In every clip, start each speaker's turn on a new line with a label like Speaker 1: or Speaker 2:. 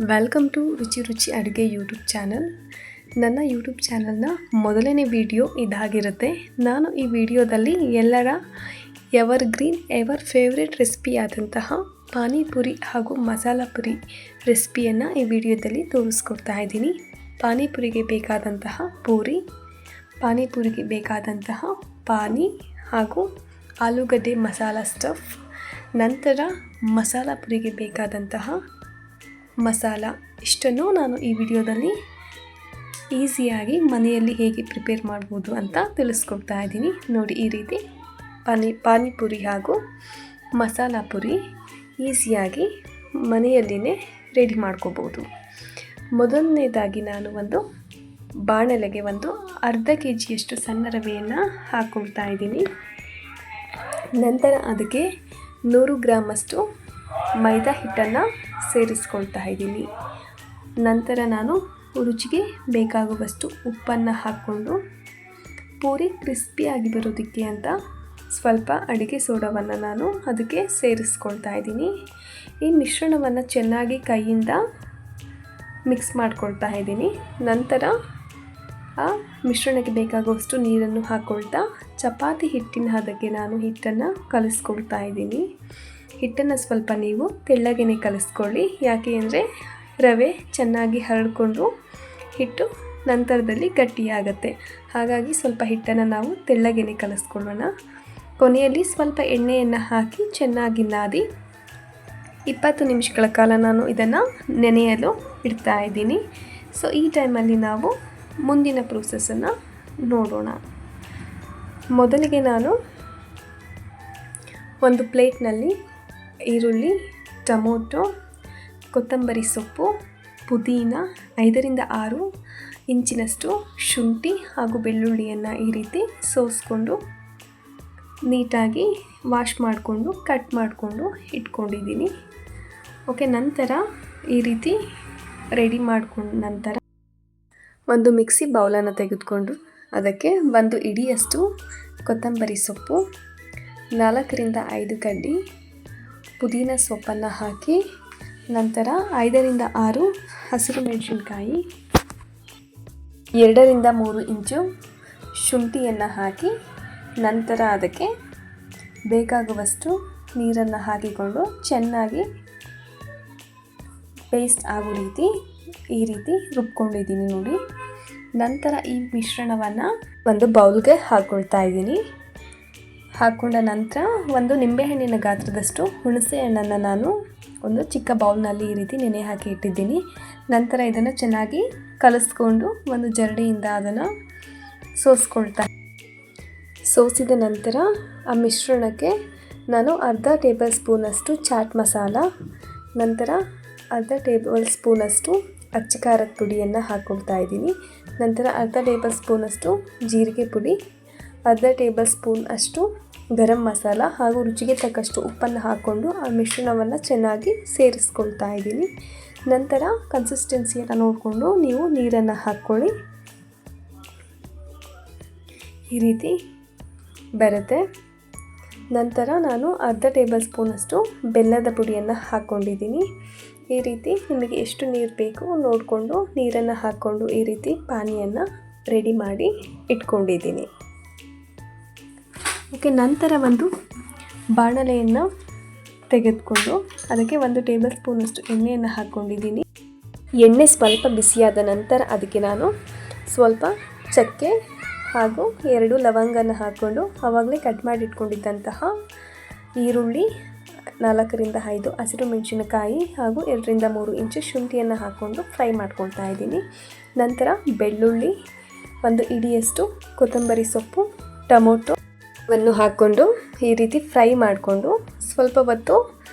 Speaker 1: Welcome to ರುಚಿ ರುಚಿ ಅಡುಗೆ ಯೂಟ್ಯೂಬ್ ಚಾನಲ್. ನನ್ನ ಯೂಟ್ಯೂಬ್ ಚಾನಲ್ನ ಮೊದಲನೇ ವಿಡಿಯೋ ಇದಾಗಿರುತ್ತೆ. ನಾನು ಈ ವಿಡಿಯೋದಲ್ಲಿ ಎಲ್ಲರ ಎವರ್ ಫೇವ್ರೆಟ್ ರೆಸಿಪಿ ಆದಂತಹ ಪಾನಿಪುರಿ ಹಾಗೂ ಮಸಾಲ ಪುರಿ ರೆಸಿಪಿಯನ್ನು ಈ ವಿಡಿಯೋದಲ್ಲಿ ತೋರಿಸ್ಕೊಡ್ತಾ ಇದ್ದೀನಿ. ಪಾನಿಪುರಿಗೆ ಬೇಕಾದಂತಹ ಪೂರಿ, ಪಾನಿಪುರಿಗೆ ಬೇಕಾದಂತಹ ಪಾನಿ ಹಾಗೂ ಆಲೂಗಡ್ಡೆ ಮಸಾಲ ಸ್ಟಫ್, ನಂತರ ಮಸಾಲ ಪುರಿಗೆ ಬೇಕಾದಂತಹ ಮಸಾಲ, ಇಷ್ಟನ್ನು ನಾನು ಈ ವಿಡಿಯೋದಲ್ಲಿ ಈಸಿಯಾಗಿ ಮನೆಯಲ್ಲಿ ಹೇಗೆ ಪ್ರಿಪೇರ್ ಮಾಡ್ಬೋದು ಅಂತ ತಿಳಿಸ್ಕೊಡ್ತಾ ಇದ್ದೀನಿ. ನೋಡಿ, ಈ ರೀತಿ ಪಾನಿಪುರಿ ಹಾಗೂ ಮಸಾಲ ಪುರಿ ಈಸಿಯಾಗಿ ಮನೆಯಲ್ಲಿನೇ ರೆಡಿ ಮಾಡ್ಕೋಬೋದು. ಮೊದಲನೇದಾಗಿ ನಾನು ಒಂದು ಬಾಣಲೆಗೆ ಅರ್ಧ ಕೆಜಿಯಷ್ಟು ಸಣ್ಣ ರವೆಯನ್ನು ಹಾಕ್ಕೊಳ್ತಾ ಇದ್ದೀನಿ. ನಂತರ ಅದಕ್ಕೆ 100 ಗ್ರಾಮಷ್ಟು ಮೈದಾ ಹಿಟ್ಟನ್ನು ಸೇರಿಸ್ಕೊಳ್ತಾ ಇದ್ದೀನಿ. ನಂತರ ನಾನು ರುಚಿಗೆ ಬೇಕಾಗುವಷ್ಟು ಉಪ್ಪನ್ನು ಹಾಕ್ಕೊಂಡು ಪೂರಿ ಕ್ರಿಸ್ಪಿಯಾಗಿ ಬರೋದಕ್ಕೆ ಅಂತ ಸ್ವಲ್ಪ ಅಡುಗೆ ಸೋಡಾವನ್ನು ನಾನು ಅದಕ್ಕೆ ಸೇರಿಸ್ಕೊಳ್ತಾ ಇದ್ದೀನಿ. ಈ ಮಿಶ್ರಣವನ್ನು ಚೆನ್ನಾಗಿ ಕೈಯಿಂದ ಮಿಕ್ಸ್ ಮಾಡ್ಕೊಳ್ತಾ ಇದ್ದೀನಿ. ನಂತರ ಆ ಮಿಶ್ರಣಕ್ಕೆ ಬೇಕಾಗುವಷ್ಟು ನೀರನ್ನು ಹಾಕ್ಕೊಳ್ತಾ ಚಪಾತಿ ಹಿಟ್ಟಿನ ಹದಕ್ಕೆ ನಾನು ಹಿಟ್ಟನ್ನು ಕಲಿಸ್ಕೊಳ್ತಾ ಇದ್ದೀನಿ. ಹಿಟ್ಟನ್ನು ಸ್ವಲ್ಪ ನೀವು ತೆಳ್ಳಗೆ ಕಲಿಸ್ಕೊಳ್ಳಿ, ಯಾಕೆ ಅಂದರೆ ರವೆ ಚೆನ್ನಾಗಿ ಹರಡಿಕೊಂಡು ಹಿಟ್ಟು ನಂತರದಲ್ಲಿ ಗಟ್ಟಿಯಾಗತ್ತೆ. ಹಾಗಾಗಿ ಸ್ವಲ್ಪ ಹಿಟ್ಟನ್ನು ನಾವು ತೆಳ್ಳಗೆ ಕಲಿಸ್ಕೊಳ್ಳೋಣ. ಕೊನೆಯಲ್ಲಿ ಸ್ವಲ್ಪ ಎಣ್ಣೆಯನ್ನು ಹಾಕಿ ಚೆನ್ನಾಗಿ ನಾದಿ 20 ನಿಮಿಷಗಳ ಕಾಲ ನಾನು ಇದನ್ನು ನೆನೆಯಲು ಇಡ್ತಾ ಇದ್ದೀನಿ. ಸೊ ಈ ಟೈಮಲ್ಲಿ ನಾವು ಮುಂದಿನ ಪ್ರೋಸೆಸ್ಸನ್ನು ನೋಡೋಣ. ಮೊದಲಿಗೆ ನಾನು ಒಂದು ಪ್ಲೇಟ್ನಲ್ಲಿ ಈರುಳ್ಳಿ, ಟೊಮೊಟೊ, ಕೊತ್ತಂಬರಿ ಸೊಪ್ಪು, ಪುದೀನ, 5 ರಿಂದ 6 ಇಂಚಿನಷ್ಟು ಶುಂಠಿ ಹಾಗೂ ಬೆಳ್ಳುಳ್ಳಿಯನ್ನು ಈ ರೀತಿ ಸೋಸಿಕೊಂಡು ನೀಟಾಗಿ ವಾಶ್ ಮಾಡಿಕೊಂಡು ಕಟ್ ಮಾಡಿಕೊಂಡು ಇಟ್ಕೊಂಡಿದ್ದೀನಿ. ಓಕೆ, ನಂತರ ಈ ರೀತಿ ರೆಡಿ ಮಾಡ್ಕೊಂಡು ನಂತರ ಒಂದು ಮಿಕ್ಸಿ ಬೌಲನ್ನು ತೆಗೆದುಕೊಂಡು ಅದಕ್ಕೆ 1 ಇಡಿಯಷ್ಟು ಕೊತ್ತಂಬರಿ ಸೊಪ್ಪು, 4 ರಿಂದ 5 ಕಡ್ಡಿ ಪುದೀನ ಸೊಪ್ಪನ್ನು ಹಾಕಿ, ನಂತರ 5 ರಿಂದ 6 ಹಸಿರು ಮೆಣಸಿನಕಾಯಿ, 2 ರಿಂದ 3 ಇಂಚು ಶುಂಠಿಯನ್ನು ಹಾಕಿ, ನಂತರ ಅದಕ್ಕೆ ಬೇಕಾಗುವಷ್ಟು ನೀರನ್ನು ಹಾಕಿಕೊಂಡು ಚೆನ್ನಾಗಿ ಪೇಸ್ಟ್ ಆಗೋ ರೀತಿ ಈ ರೀತಿ ರುಬ್ಕೊಂಡಿದ್ದೀನಿ ನೋಡಿ. ನಂತರ ಈ ಮಿಶ್ರಣವನ್ನು ಒಂದು ಬೌಲ್ಗೆ ಹಾಕ್ಕೊಳ್ತಾ ಇದ್ದೀನಿ. ಹಾಕ್ಕೊಂಡ ನಂತರ ಒಂದು ನಿಂಬೆಹಣ್ಣಿನ ಗಾತ್ರದಷ್ಟು ಹುಣಸೆ ಹಣ್ಣನ್ನು ನಾನು ಒಂದು ಚಿಕ್ಕ ಬೌಲ್ನಲ್ಲಿ ಈ ರೀತಿ ನೆನೆ ಹಾಕಿ ಇಟ್ಟಿದ್ದೀನಿ. ನಂತರ ಇದನ್ನು ಚೆನ್ನಾಗಿ ಕಲಿಸ್ಕೊಂಡು ಒಂದು ಜರಡಿಯಿಂದ ಅದನ್ನು ಸೋಸಿದ ನಂತರ ಆ ಮಿಶ್ರಣಕ್ಕೆ ನಾನು ಅರ್ಧ ಟೇಬಲ್ ಸ್ಪೂನಷ್ಟು ಚಾಟ್ ಮಸಾಲ, ನಂತರ ಅರ್ಧ ಟೇಬಲ್ ಸ್ಪೂನಷ್ಟು ಅಚ್ಚ ಖಾರದ ಪುಡಿಯನ್ನು ಹಾಕ್ಕೊಳ್ತಾ ಇದ್ದೀನಿ. ನಂತರ ಅರ್ಧ ಟೇಬಲ್ ಸ್ಪೂನಷ್ಟು ಜೀರಿಗೆ ಪುಡಿ, ಅರ್ಧ ಟೇಬಲ್ ಸ್ಪೂನ್ ಅಷ್ಟು ಗರಂ ಮಸಾಲ ಹಾಗೂ ರುಚಿಗೆ ತಕ್ಕಷ್ಟು ಉಪ್ಪನ್ನು ಹಾಕ್ಕೊಂಡು ಆ ಮಿಶ್ರಣವನ್ನು ಚೆನ್ನಾಗಿ ಸೇರಿಸ್ಕೊಳ್ತಾ ಇದ್ದೀನಿ. ನಂತರ ಕನ್ಸಿಸ್ಟೆನ್ಸಿಯನ್ನು ನೋಡಿಕೊಂಡು ನೀವು ನೀರನ್ನು ಹಾಕ್ಕೊಳ್ಳಿ. ಈ ರೀತಿ ಬರುತ್ತೆ. ನಂತರ ನಾನು ಅರ್ಧ ಟೇಬಲ್ ಸ್ಪೂನಷ್ಟು ಬೆಲ್ಲದ ಪುಡಿಯನ್ನು ಹಾಕ್ಕೊಂಡಿದ್ದೀನಿ. ಈ ರೀತಿ ನಿಮಗೆ ಎಷ್ಟು ನೀರು ಬೇಕು ನೋಡಿಕೊಂಡು ನೀರನ್ನು ಹಾಕ್ಕೊಂಡು ಈ ರೀತಿ ಪಾನಿಯನ್ನು ರೆಡಿ ಮಾಡಿ ಇಟ್ಕೊಂಡಿದ್ದೀನಿ. ಓಕೆ, ನಂತರ ಒಂದು ಬಾಣಲೆಯನ್ನು ತೆಗೆದುಕೊಂಡು ಅದಕ್ಕೆ 1 ಟೇಬಲ್ ಸ್ಪೂನಷ್ಟು ಎಣ್ಣೆಯನ್ನು ಹಾಕ್ಕೊಂಡಿದ್ದೀನಿ. ಎಣ್ಣೆ ಸ್ವಲ್ಪ ಬಿಸಿಯಾದ ನಂತರ ಅದಕ್ಕೆ ನಾನು ಸ್ವಲ್ಪ ಚಕ್ಕೆ ಹಾಗೂ 2 ಲವಂಗನ ಹಾಕ್ಕೊಂಡು ಆವಾಗಲೇ ಕಟ್ ಮಾಡಿ ಇಟ್ಕೊಂಡಿದ್ದಂತಹ ಈರುಳ್ಳಿ, 4 ರಿಂದ 5 ಹಸಿರು ಮೆಣಸಿನಕಾಯಿ ಹಾಗೂ 2 ರಿಂದ 3 ಇಂಚು ಶುಂಠಿಯನ್ನು ಹಾಕ್ಕೊಂಡು ಫ್ರೈ ಮಾಡ್ಕೊಳ್ತಾ ಇದ್ದೀನಿ. ನಂತರ ಬೆಳ್ಳುಳ್ಳಿ, 1 ಇಡಿಯಷ್ಟು ಕೊತ್ತಂಬರಿ ಸೊಪ್ಪು, ಟೊಮೊಟೊವನ್ನು ಹಾಕ್ಕೊಂಡು ಈ ರೀತಿ ಫ್ರೈ ಮಾಡಿಕೊಂಡು ಸ್ವಲ್ಪ ಹೊತ್ತು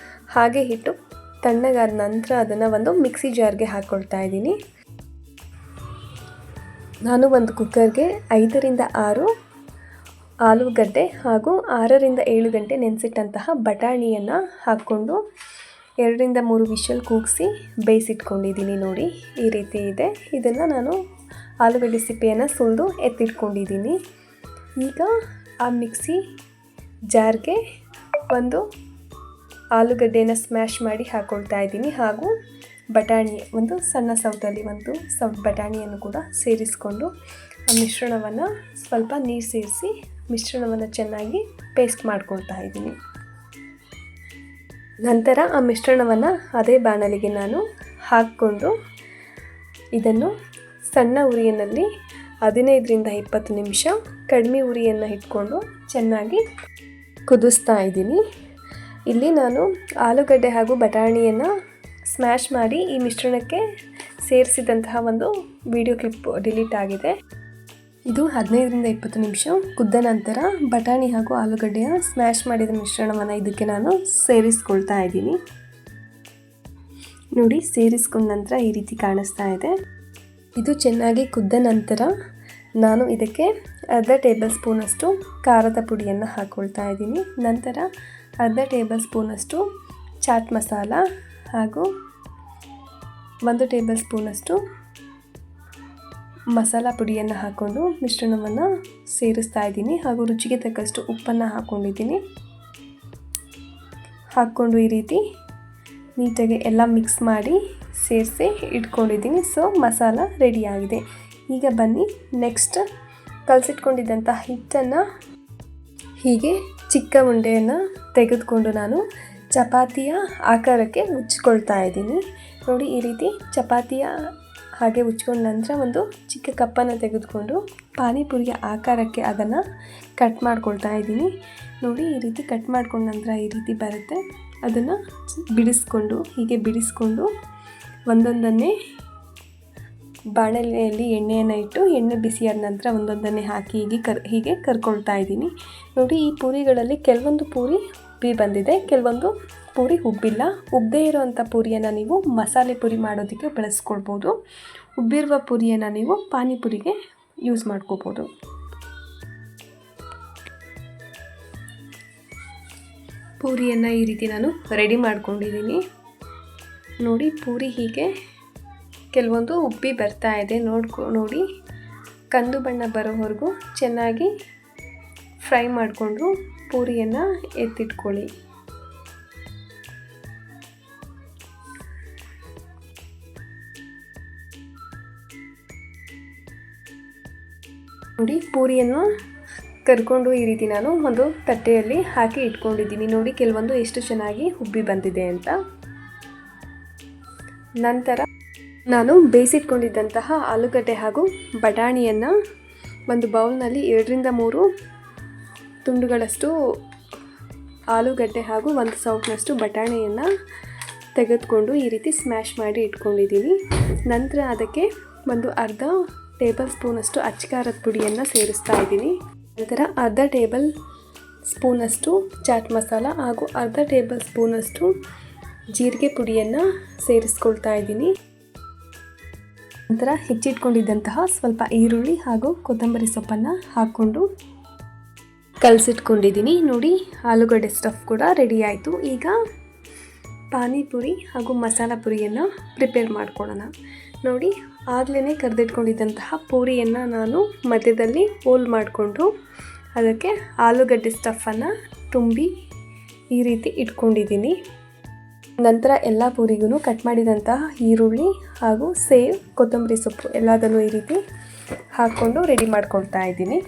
Speaker 1: ಹಾಗೆ ಇಟ್ಟು ತಣ್ಣಗಾದ ನಂತರ ಅದನ್ನು ಒಂದು ಮಿಕ್ಸಿ ಜಾರ್ಗೆ ಹಾಕ್ಕೊಳ್ತಾ ಇದ್ದೀನಿ. ನಾನು ಒಂದು ಕುಕ್ಕರ್ಗೆ 5 ರಿಂದ 6 ಆಲೂಗಡ್ಡೆ ಹಾಗೂ 6 ರಿಂದ 7 ಗಂಟೆ ನೆನೆಸಿಟ್ಟಂತಹ ಬಟಾಣಿಯನ್ನು ಹಾಕ್ಕೊಂಡು 2 ರಿಂದ 3 ವಿಷಲ್ ಕೂಗಿಸಿ ಬೇಯಿಸಿಟ್ಕೊಂಡಿದ್ದೀನಿ. ನೋಡಿ, ಈ ರೀತಿ ಇದೆ. ಇದನ್ನು ನಾನು ಆಲೂಗಡ್ಡೆ ಸಿಪ್ಪೆಯನ್ನು ಸುಲಿದು ಎತ್ತಿಟ್ಕೊಂಡಿದ್ದೀನಿ. ಈಗ ಆ ಮಿಕ್ಸಿ ಜಾರ್ಗೆ ಒಂದು ಆಲೂಗಡ್ಡೆನ ಸ್ಮ್ಯಾಶ್ ಮಾಡಿ ಹಾಕ್ಕೊಳ್ತಾ ಇದ್ದೀನಿ ಹಾಗೂ ಬಟಾಣಿ, ಒಂದು ಸಣ್ಣ ಸೌಟಲ್ಲಿ ಒಂದು ಸೌಟ್ ಬಟಾಣಿಯನ್ನು ಕೂಡ ಸೇರಿಸಿಕೊಂಡು ಆ ಮಿಶ್ರಣವನ್ನು ಸ್ವಲ್ಪ ನೀರು ಸೇರಿಸಿ ಮಿಶ್ರಣವನ್ನು ಚೆನ್ನಾಗಿ ಪೇಸ್ಟ್ ಮಾಡ್ಕೊಳ್ತಾ ಇದ್ದೀನಿ. ನಂತರ ಆ ಮಿಶ್ರಣವನ್ನು ಅದೇ ಬಾಣಲಿಗೆ ನಾನು ಹಾಕ್ಕೊಂಡು ಇದನ್ನು ಸಣ್ಣ ಉರಿಯಲ್ಲಿ 15-20 ನಿಮಿಷ ಕಡಿಮೆ ಉರಿಯನ್ನು ಇಟ್ಕೊಂಡು ಚೆನ್ನಾಗಿ ಕುದಿಸ್ತಾ ಇದ್ದೀನಿ. ಇಲ್ಲಿ ನಾನು ಆಲೂಗಡ್ಡೆ ಹಾಗೂ ಬಟಾಣಿಯನ್ನು ಸ್ಮ್ಯಾಶ್ ಮಾಡಿ ಈ ಮಿಶ್ರಣಕ್ಕೆ ಸೇರಿಸಿದಂತಹ ಒಂದು ವಿಡಿಯೋ ಕ್ಲಿಪ್ ಡಿಲೀಟ್ ಆಗಿದೆ. ಇದು 15-20 ನಿಮಿಷ ಕುದ್ದ ನಂತರ ಬಟಾಣಿ ಹಾಗೂ ಆಲೂಗಡ್ಡೆಯ ಸ್ಮ್ಯಾಶ್ ಮಾಡಿದ ಮಿಶ್ರಣವನ್ನು ಇದಕ್ಕೆ ನಾನು ಸೇರಿಸ್ಕೊಳ್ತಾ ಇದ್ದೀನಿ. ನೋಡಿ, ಸೇರಿಸ್ಕೊಂಡ ನಂತರ ಈ ರೀತಿ ಕಾಣಿಸ್ತಾ ಇದೆ. ಇದು ಚೆನ್ನಾಗಿ ಕುದ್ದ ನಂತರ ನಾನು ಇದಕ್ಕೆ ಅರ್ಧ ಟೇಬಲ್ ಸ್ಪೂನಷ್ಟು ಖಾರದ ಪುಡಿಯನ್ನು ಹಾಕ್ಕೊಳ್ತಾ ಇದ್ದೀನಿ. ನಂತರ ಅರ್ಧ ಟೇಬಲ್ ಸ್ಪೂನಷ್ಟು ಚಾಟ್ ಮಸಾಲ ಹಾಗೂ 1 ಟೇಬಲ್ ಸ್ಪೂನಷ್ಟು ಮಸಾಲ ಪುಡಿಯನ್ನು ಹಾಕ್ಕೊಂಡು ಮಿಶ್ರಣವನ್ನು ಸೇರಿಸ್ತಾ ಇದ್ದೀನಿ. ಹಾಗೂ ರುಚಿಗೆ ತಕ್ಕಷ್ಟು ಉಪ್ಪನ್ನು ಹಾಕ್ಕೊಂಡಿದ್ದೀನಿ. ಹಾಕ್ಕೊಂಡು ಈ ರೀತಿ ನೀಟಾಗಿ ಎಲ್ಲ ಮಿಕ್ಸ್ ಮಾಡಿ ಸೇರಿಸಿ ಇಟ್ಕೊಂಡಿದ್ದೀನಿ. ಸೊ ಮಸಾಲ ರೆಡಿಯಾಗಿದೆ. ಈಗ ಬನ್ನಿ ನೆಕ್ಸ್ಟ್ ಕಲಸಿಟ್ಕೊಂಡಿದ್ದಂಥ ಹಿಟ್ಟನ್ನು ಹೀಗೆ ಚಿಕ್ಕ ಉಂಡೆಯನ್ನು ತೆಗೆದುಕೊಂಡು ನಾನು ಚಪಾತಿಯ ಆಕಾರಕ್ಕೆ ಉಜ್ಕೊಳ್ತಾ ಇದ್ದೀನಿ. ನೋಡಿ, ಈ ರೀತಿ ಚಪಾತಿಯ ಹಾಗೆ ಉಜ್ಕೊಂಡ ನಂತರ ಒಂದು ಚಿಕ್ಕ ಕಪ್ಪನ್ನು ತೆಗೆದುಕೊಂಡು ಪಾನಿಪುರಿಯ ಆಕಾರಕ್ಕೆ ಅದನ್ನು ಕಟ್ ಮಾಡ್ಕೊಳ್ತಾ ಇದ್ದೀನಿ. ನೋಡಿ, ಈ ರೀತಿ ಕಟ್ ಮಾಡ್ಕೊಂಡ ನಂತರ ಈ ರೀತಿ ಬರುತ್ತೆ. ಅದನ್ನು ಬಿಡಿಸ್ಕೊಂಡು ಒಂದೊಂದನ್ನೇ ಬಾಣಲೆಯಲ್ಲಿ ಎಣ್ಣೆಯನ್ನು ಇಟ್ಟು ಎಣ್ಣೆ ಬಿಸಿಯಾದ ನಂತರ ಒಂದೊಂದನ್ನೇ ಹಾಕಿ ಹೀಗೆ ಕರ್ಕೊಳ್ತಾ ಇದ್ದೀನಿ. ನೋಡಿ, ಈ ಪೂರಿಗಳಲ್ಲಿ ಕೆಲವೊಂದು ಪೂರಿ ಉಬ್ಬಿ ಬಂದಿದೆ, ಕೆಲವೊಂದು ಪೂರಿ ಉಬ್ಬಿಲ್ಲ. ಉಬ್ಬದೇ ಇರೋವಂಥ ಪೂರಿಯನ್ನು ನೀವು ಮಸಾಲೆ ಪೂರಿ ಮಾಡೋದಕ್ಕೆ ಬಳಸ್ಕೊಳ್ಬೋದು. ಉಬ್ಬಿರುವ ಪೂರಿಯನ್ನು ನೀವು ಪಾನಿಪುರಿಗೆ ಯೂಸ್ ಮಾಡ್ಕೋಬೋದು. ಪೂರಿಯನ್ನು ಈ ರೀತಿ ನಾನು ರೆಡಿ ಮಾಡ್ಕೊಂಡಿದ್ದೀನಿ. ನೋಡಿ, ಪೂರಿ ಹೀಗೆ ಕೆಲವೊಂದು ಉಬ್ಬಿ ಬರ್ತಾ ಇದೆ. ನೋಡಿ, ಕಂದು ಬಣ್ಣ ಬರೋವರೆಗೂ ಚೆನ್ನಾಗಿ ಫ್ರೈ ಮಾಡಿಕೊಂಡು ಪೂರಿಯನ್ನು ಎತ್ತಿಟ್ಕೊಳ್ಳಿ. ನೋಡಿ, ಪೂರಿಯನ್ನು ಕರ್ಕೊಂಡು ಈ ರೀತಿ ನಾನು ಒಂದು ತಟ್ಟೆಯಲ್ಲಿ ಹಾಕಿ ಇಟ್ಕೊಂಡಿದ್ದೀನಿ. ನೋಡಿ, ಕೆಲವೊಂದು ಎಷ್ಟು ಚೆನ್ನಾಗಿ ಉಬ್ಬಿ ಬಂದಿದೆ ಅಂತ. ನಂತರ ನಾನು ಬೇಯಿಸಿಟ್ಕೊಂಡಿದ್ದಂತಹ ಆಲೂಗಡ್ಡೆ ಹಾಗೂ ಬಟಾಣಿಯನ್ನು ಒಂದು ಬೌಲ್ನಲ್ಲಿ 2-3 ತುಂಡುಗಳಷ್ಟು ಆಲೂಗಡ್ಡೆ ಹಾಗೂ 1 ಸೌಟ್ನಷ್ಟು ಬಟಾಣಿಯನ್ನು ತೆಗೆದುಕೊಂಡು ಈ ರೀತಿ ಸ್ಮ್ಯಾಶ್ ಮಾಡಿ ಇಟ್ಕೊಂಡಿದ್ದೀನಿ. ನಂತರ ಅದಕ್ಕೆ ಒಂದು ಅರ್ಧ ಟೇಬಲ್ ಸ್ಪೂನಷ್ಟು ಅಚ್ಚಕಾರದ ಪುಡಿಯನ್ನು ಸೇರಿಸ್ತಾ ಇದ್ದೀನಿ. ನಂತರ ಅರ್ಧ ಟೇಬಲ್ ಸ್ಪೂನಷ್ಟು ಚಾಟ್ ಮಸಾಲ ಹಾಗೂ ಅರ್ಧ ಟೇಬಲ್ ಸ್ಪೂನಷ್ಟು ಜೀರಿಗೆ ಪುಡಿಯನ್ನು ಸೇರಿಸ್ಕೊಳ್ತಾ ಇದ್ದೀನಿ. ನಂತರ ಹೆಚ್ಚಿಟ್ಕೊಂಡಿದ್ದಂತಹ ಸ್ವಲ್ಪ ಈರುಳ್ಳಿ ಹಾಗೂ ಕೊತ್ತಂಬರಿ ಸೊಪ್ಪನ್ನು ಹಾಕ್ಕೊಂಡು ಕಲಸಿಟ್ಕೊಂಡಿದ್ದೀನಿ. ನೋಡಿ, ಆಲೂಗಡ್ಡೆ ಸ್ಟಫ್ ಕೂಡ ರೆಡಿ ಆಯಿತು. ಈಗ ಪಾನಿಪುರಿ ಹಾಗೂ ಮಸಾಲ ಪುರಿಯನ್ನು ಪ್ರಿಪೇರ್ ಮಾಡ್ಕೊಳ್ಳೋಣ. ನೋಡಿ, ಆಗಲೇ ಕರೆದಿಟ್ಕೊಂಡಿದ್ದಂತಹ ಪೂರಿಯನ್ನು ನಾನು ಮಧ್ಯದಲ್ಲಿ ಹೋಲ್ ಮಾಡಿಕೊಂಡು ಅದಕ್ಕೆ ಆಲೂಗಡ್ಡೆ ಸ್ಟಫನ್ನು ತುಂಬಿ ಈ ರೀತಿ ಇಟ್ಕೊಂಡಿದ್ದೀನಿ. ನಂತರ ಎಲ್ಲ ಪೂರಿಗೂ ಕಟ್ ಮಾಡಿದಂತಹ ಈರುಳ್ಳಿ ಹಾಗೂ ಸೇವ್, ಕೊತ್ತಂಬರಿ ಸೊಪ್ಪು ಎಲ್ಲದನ್ನು ಈ ರೀತಿ ಹಾಕ್ಕೊಂಡು ರೆಡಿ ಮಾಡ್ಕೊಳ್ತಾ ಇದ್ದೀನಿ.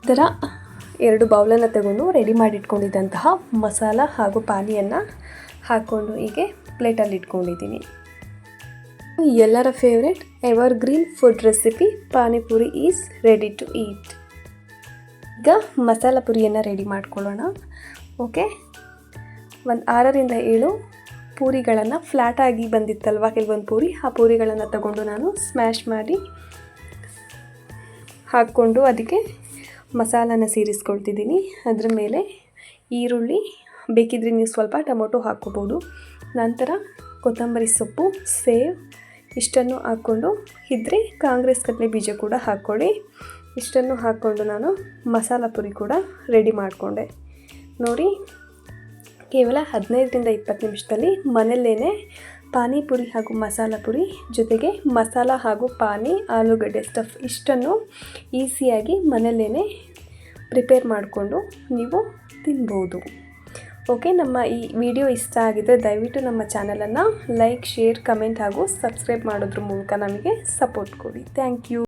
Speaker 1: ನಂತರ 2 ಬೌಲನ್ನು ತಗೊಂಡು ರೆಡಿ ಮಾಡಿಟ್ಕೊಂಡಿದ್ದಂತಹ ಮಸಾಲ ಹಾಗೂ ಪಾನಿಯನ್ನು ಹಾಕ್ಕೊಂಡು ಹೀಗೆ ಪ್ಲೇಟಲ್ಲಿ ಇಟ್ಕೊಂಡಿದ್ದೀನಿ. ಎಲ್ಲರ favourite evergreen food recipe panipuri is ready to eat. ಈಗ ಮಸಾಲ ಪುರಿಯನ್ನು ರೆಡಿ ಮಾಡ್ಕೊಳ್ಳೋಣ. ಓಕೆ, ಒಂದು 6-7 ಪೂರಿಗಳನ್ನು ಫ್ಲ್ಯಾಟಾಗಿ ಬಂದಿತ್ತಲ್ವ ಕೆಲವೊಂದು ಪೂರಿ, ಆ ಪೂರಿಗಳನ್ನು ತಗೊಂಡು ನಾನು ಸ್ಮ್ಯಾಶ್ ಮಾಡಿ ಹಾಕ್ಕೊಂಡು ಅದಕ್ಕೆ ಮಸಾಲನ ಸೇರಿಸ್ಕೊಳ್ತಿದ್ದೀನಿ. ಅದರ ಮೇಲೆ ಈರುಳ್ಳಿ, ಬೇಕಿದ್ರೆ ನೀವು ಸ್ವಲ್ಪ ಟೊಮೊಟೊ ಹಾಕ್ಕೋಬೋದು. ನಂತರ ಕೊತ್ತಂಬರಿ ಸೊಪ್ಪು, ಸೇವ್ ಇಷ್ಟನ್ನು ಹಾಕ್ಕೊಂಡು, ಇದ್ದರೆ ಕಾಂಗ್ರೆಸ್ ಕಡಲೆ ಬೀಜ ಕೂಡ ಹಾಕ್ಕೊಳ್ಳಿ. ಇಷ್ಟನ್ನು ಹಾಕ್ಕೊಂಡು ನಾನು ಮಸಾಲ ಪುರಿ ಕೂಡ ರೆಡಿ ಮಾಡಿಕೊಂಡೆ. ನೋಡಿ, ಕೇವಲ 15-20 ನಿಮಿಷದಲ್ಲಿ ಮನೆಯಲ್ಲೇ ಪಾನಿಪುರಿ ಹಾಗೂ ಮಸಾಲ ಪುರಿ ಜೊತೆಗೆ ಮಸಾಲ ಹಾಗೂ ಪಾನಿ, ಆಲೂಗಡ್ಡೆ ಸ್ಟಫ್ ಇಷ್ಟನ್ನು ಈಸಿಯಾಗಿ ಮನೆಯಲ್ಲೇ ಪ್ರಿಪೇರ್ ಮಾಡಿಕೊಂಡು ನೀವು ತಿನ್ಬೋದು. ಓಕೆ, ನಮ್ಮ ಈ ವಿಡಿಯೋ ಇಷ್ಟ ಆಗಿದ್ದರೆ ದಯವಿಟ್ಟು ನಮ್ಮ ಚಾನಲನ್ನು ಲೈಕ್, ಶೇರ್, ಕಮೆಂಟ್ ಹಾಗೂ ಸಬ್ಸ್ಕ್ರೈಬ್ ಮಾಡೋದ್ರ ಮೂಲಕ ನಮಗೆ ಸಪೋರ್ಟ್ ಕೊಡಿ. Thank you.